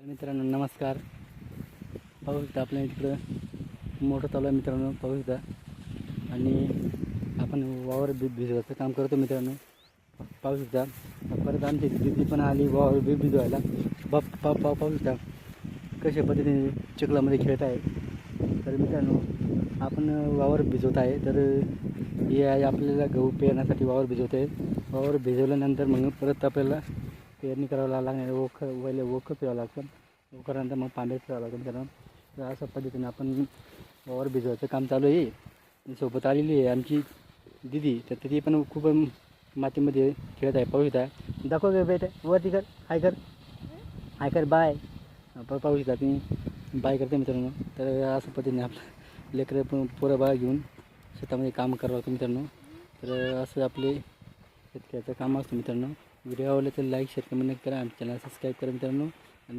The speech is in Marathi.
तर मित्रांनो नमस्कार. पाहू शकता आपल्या इकडं मोठं चालू आहे मित्रांनो, पाहू शकता. आणि आपण वावर भिजवायचं काम करतो मित्रांनो, पाहू शकता. परत आमची दिदी पण आली वावर भिजवायला. पाहू शकता कशा पद्धतीने चिखलामध्ये खेळत आहे. तर मित्रांनो आपण वावर भिजवत आहे. तर हे आहे आपल्याला गहू पेरण्यासाठी वावर भिजवत आहे. वावर भिजवल्यानंतर मग परत आपल्याला पेरणी करावं लागणार. वखं फिरावं लागतं. वखरानंतर मग पांढरे फिरावं लागतं मित्रांनो. तर अशा पद्धतीने आपण वावर भिजवायचं काम चालू आहे. सोबत आलेली आहे आमची दिदी, तर ती पण खूप मातीमध्ये खेळत आहे. पाहू शकता. दाखव गे बेटा, वरती कर, हाय कर बाय. पाहू शकता तुम्ही बाय करते मित्रांनो. तर अशा पद्धतीने आपलं लेकरं पण पोरं बाळ घेऊन शेतामध्ये काम करावं लागतं मित्रांनो. तर असं आपले शेतकऱ्याचं काम असतं मित्रांनो. व्हिडिओ आवडले तर लाईक शेअर कमेंट करा. आमच्या चॅनल सबस्क्राईब करा मित्रांनो.